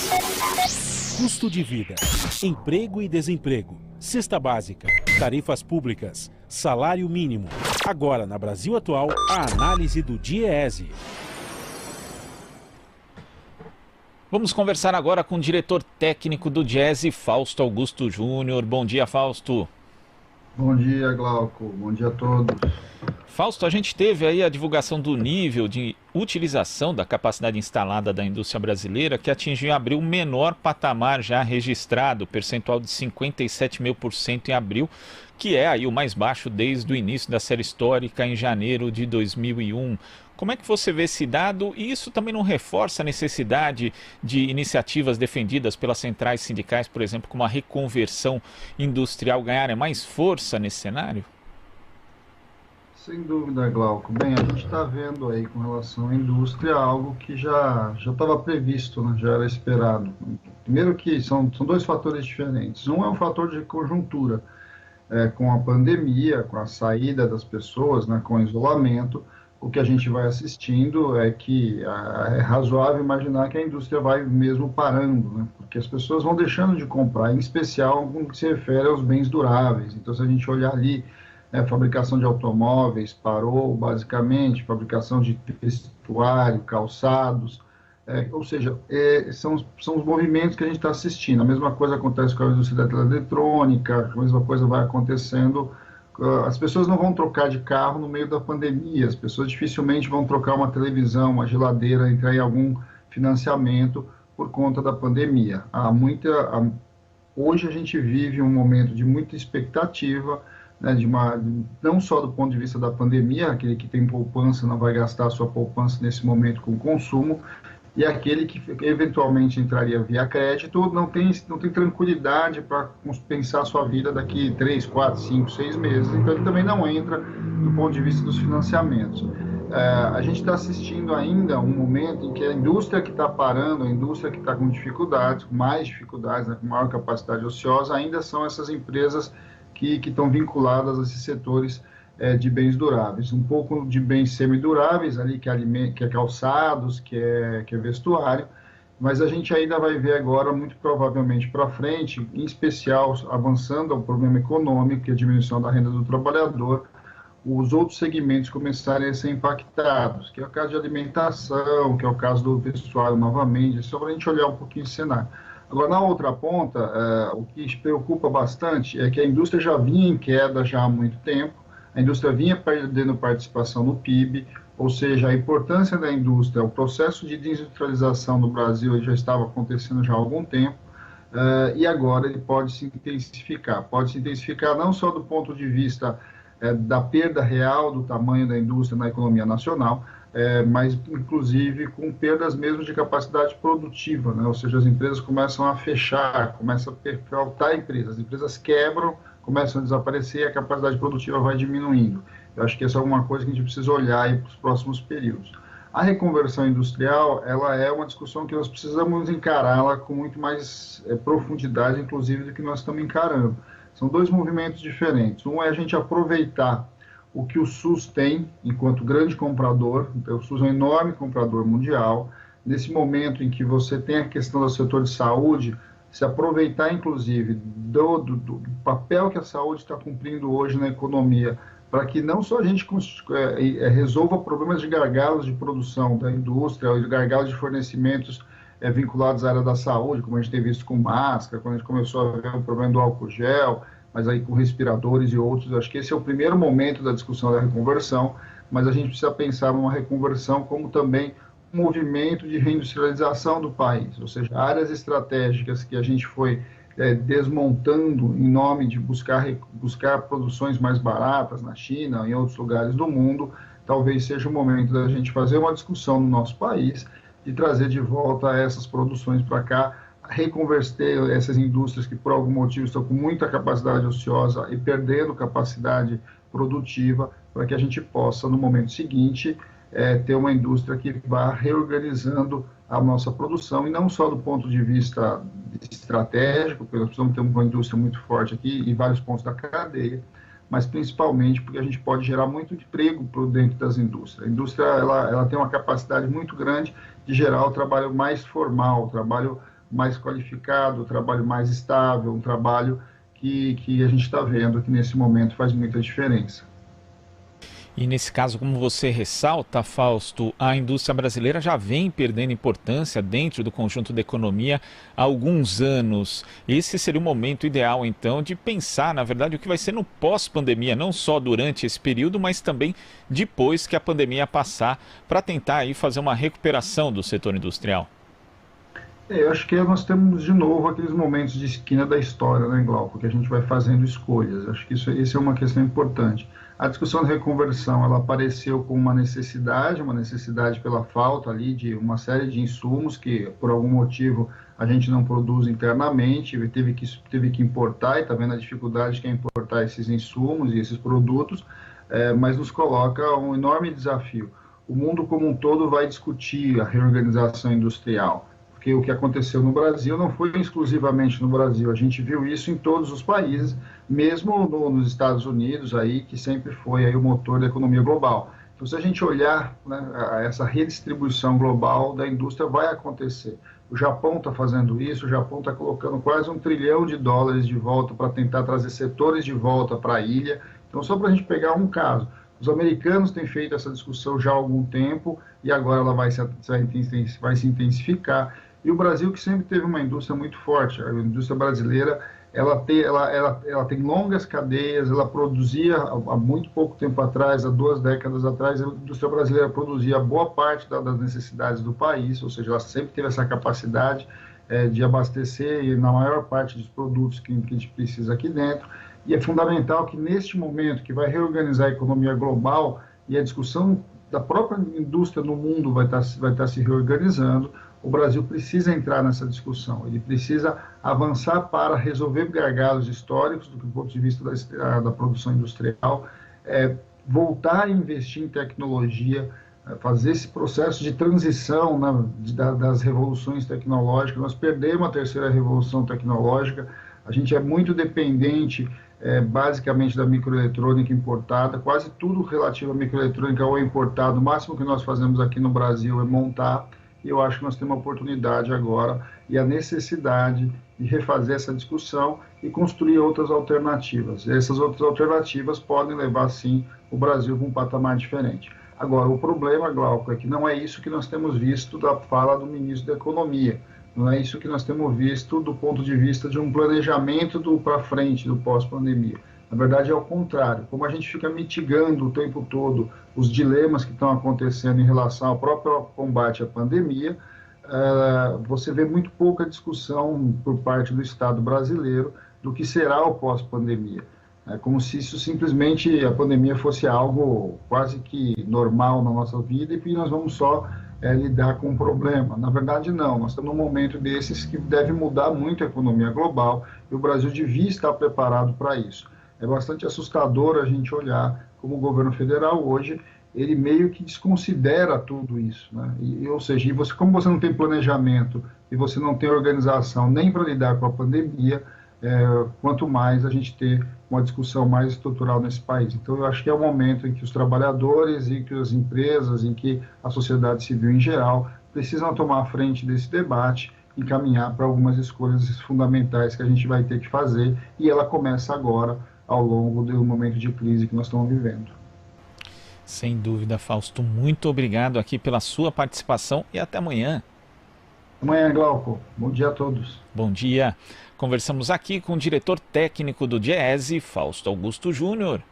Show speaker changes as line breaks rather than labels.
Custo de vida, emprego e desemprego, cesta básica, tarifas públicas, salário mínimo. Agora, na Brasil Atual, a análise do DIEESE.
Vamos conversar agora com o diretor técnico do DIEESE, Fausto Augusto Júnior. Bom dia, Fausto.
Bom dia, Glauco. Bom dia a todos.
Fausto, a gente teve aí a divulgação do nível de utilização da capacidade instalada da indústria brasileira, que atingiu em abril o menor patamar já registrado, percentual de 57,5% em abril, que é aí o mais baixo desde o início da série histórica em janeiro de 2001. Como é que você vê esse dado? E isso também não reforça a necessidade de iniciativas defendidas pelas centrais sindicais, por exemplo, como a reconversão industrial, ganharem mais força nesse cenário?
Sem dúvida, Glauco. Bem, a gente está vendo aí com relação à indústria algo que já estava previsto, né? Já era esperado. Primeiro que são dois fatores diferentes. Um é um fator de conjuntura, com a pandemia, com a saída das pessoas, né, com o isolamento. O que a gente vai assistindo é que é razoável imaginar que a indústria vai mesmo parando, né? Porque as pessoas vão deixando de comprar, em especial no que se refere aos bens duráveis. Então, se a gente olhar ali, fabricação de automóveis parou, basicamente, fabricação de vestuário, calçados, ou seja, são os movimentos que a gente está assistindo. A mesma coisa acontece com a indústria da eletrônica, a mesma coisa vai acontecendo. As pessoas não vão trocar de carro no meio da pandemia, as pessoas dificilmente vão trocar uma televisão, uma geladeira, entrar em algum financiamento por conta da pandemia. Hoje a gente vive um momento de muita expectativa, né, não só do ponto de vista da pandemia, aquele que tem poupança não vai gastar a sua poupança nesse momento com consumo, e aquele que eventualmente entraria via crédito não tem tranquilidade para pensar a sua vida daqui 3, 4, 5, 6 meses, então ele também não entra do ponto de vista dos financiamentos. A gente está assistindo ainda um momento em que a indústria que está parando, a indústria que está com dificuldades, com mais dificuldades, né, com maior capacidade ociosa, ainda são essas empresas que estão vinculadas a esses setores de bens duráveis, um pouco de bens semiduráveis ali, que é calçados, que é vestuário, mas a gente ainda vai ver agora, muito provavelmente para frente, em especial avançando ao problema econômico, que é a diminuição da renda do trabalhador, os outros segmentos começarem a ser impactados, que é o caso de alimentação, que é o caso do vestuário novamente, só para a gente olhar um pouquinho esse cenário. Agora, na outra ponta, o que preocupa bastante é que a indústria já vinha em queda já há muito tempo, a indústria vinha perdendo participação no PIB, ou seja, a importância da indústria, o processo de desindustrialização no Brasil já estava acontecendo já há algum tempo, e agora ele pode se intensificar não só do ponto de vista da perda real do tamanho da indústria na economia nacional, mas inclusive com perdas mesmo de capacidade produtiva, né? Ou seja, as empresas começam a fechar, começam a faltar empresas, as empresas quebram, começam a desaparecer e a capacidade produtiva vai diminuindo. Eu acho que essa é alguma coisa que a gente precisa olhar para os próximos períodos. A reconversão industrial, ela é uma discussão que nós precisamos encará-la com muito mais profundidade, inclusive, do que nós estamos encarando. São dois movimentos diferentes. Um é a gente aproveitar o que o SUS tem enquanto grande comprador, então o SUS é um enorme comprador mundial. Nesse momento em que você tem a questão do setor de saúde, se aproveitar, inclusive, do papel que a saúde está cumprindo hoje na economia, para que não só a gente resolva problemas de gargalos de produção da indústria, ou de gargalos de fornecimentos vinculados à área da saúde, como a gente tem visto com máscara, quando a gente começou a ver o problema do álcool gel, mas aí com respiradores e outros. Acho que esse é o primeiro momento da discussão da reconversão, mas a gente precisa pensar numa reconversão como também um movimento de reindustrialização do país, ou seja, áreas estratégicas que a gente foi desmontando em nome de buscar produções mais baratas na China, em outros lugares do mundo. Talvez seja o momento da gente fazer uma discussão no nosso país e trazer de volta essas produções para cá, reconverter essas indústrias que por algum motivo estão com muita capacidade ociosa e perdendo capacidade produtiva, para que a gente possa, no momento seguinte, ter uma indústria que vá reorganizando a nossa produção, e não só do ponto de vista estratégico, porque nós precisamos ter uma indústria muito forte aqui em vários pontos da cadeia, mas principalmente porque a gente pode gerar muito emprego dentro das indústrias. A indústria ela tem uma capacidade muito grande de gerar o trabalho mais formal, o trabalho mais qualificado, um trabalho mais estável, um trabalho que a gente está vendo que nesse momento faz muita diferença.
E nesse caso, como você ressalta, Fausto, a indústria brasileira já vem perdendo importância dentro do conjunto da economia há alguns anos. Esse seria o momento ideal, então, de pensar, na verdade, o que vai ser no pós-pandemia, não só durante esse período, mas também depois que a pandemia passar, para tentar aí fazer uma recuperação do setor industrial.
Eu acho que nós temos de novo aqueles momentos de esquina da história, né, Glauco, que a gente vai fazendo escolhas. Acho que isso é uma questão importante. A discussão de reconversão, ela apareceu como uma necessidade pela falta ali de uma série de insumos que, por algum motivo, a gente não produz internamente, teve que importar, e está vendo a dificuldade que é importar esses insumos e esses produtos, mas nos coloca um enorme desafio. O mundo como um todo vai discutir a reorganização industrial, porque o que aconteceu no Brasil não foi exclusivamente no Brasil, a gente viu isso em todos os países, mesmo nos Estados Unidos, aí, que sempre foi aí o motor da economia global. Então, se a gente olhar, né, essa redistribuição global da indústria vai acontecer. O Japão está fazendo isso, o Japão está colocando quase $1 trilhão de volta para tentar trazer setores de volta para a ilha. Então, só para a gente pegar um caso, os americanos têm feito essa discussão já há algum tempo e agora ela vai se intensificar. E o Brasil, que sempre teve uma indústria muito forte, a indústria brasileira, ela tem longas cadeias, ela produzia há muito pouco tempo atrás, há 2 décadas atrás, a indústria brasileira produzia boa parte das necessidades do país, ou seja, ela sempre teve essa capacidade de abastecer na maior parte dos produtos que a gente precisa aqui dentro. E é fundamental que neste momento, que vai reorganizar a economia global e a discussão da própria indústria no mundo vai estar se reorganizando, o Brasil precisa entrar nessa discussão, ele precisa avançar para resolver gargalos históricos do ponto de vista da produção industrial, voltar a investir em tecnologia, fazer esse processo de transição, né, das revoluções tecnológicas. Nós perdemos a terceira revolução tecnológica, a gente é muito dependente basicamente da microeletrônica importada, quase tudo relativo à microeletrônica ou importado, o máximo que nós fazemos aqui no Brasil é montar, e eu acho que nós temos uma oportunidade agora e a necessidade de refazer essa discussão e construir outras alternativas. E essas outras alternativas podem levar, sim, o Brasil para um patamar diferente. Agora, o problema, Glauco, é que não é isso que nós temos visto da fala do ministro da Economia. Não é isso que nós temos visto do ponto de vista de um planejamento para frente, do pós-pandemia. Na verdade, é o contrário. Como a gente fica mitigando o tempo todo os dilemas que estão acontecendo em relação ao próprio combate à pandemia, você vê muito pouca discussão por parte do Estado brasileiro do que será o pós-pandemia. É como se isso simplesmente, a pandemia fosse algo quase que normal na nossa vida e que nós vamos só lidar com o problema. Na verdade, não. Nós estamos num momento desses que deve mudar muito a economia global e o Brasil devia estar preparado para isso. É bastante assustador a gente olhar como o governo federal hoje, ele meio que desconsidera tudo isso, né? Ou seja, como você não tem planejamento e você não tem organização nem para lidar com a pandemia, quanto mais a gente ter uma discussão mais estrutural nesse país. Então, eu acho que é o momento em que os trabalhadores e que as empresas, em que a sociedade civil em geral, precisam tomar a frente desse debate e caminhar para algumas escolhas fundamentais que a gente vai ter que fazer, e ela começa agora, ao longo do momento de crise que nós estamos vivendo.
Sem dúvida, Fausto, muito obrigado aqui pela sua participação e até amanhã.
Amanhã, Glauco. Bom dia a todos.
Bom dia. Conversamos aqui com o diretor técnico do Diese, Fausto Augusto Júnior.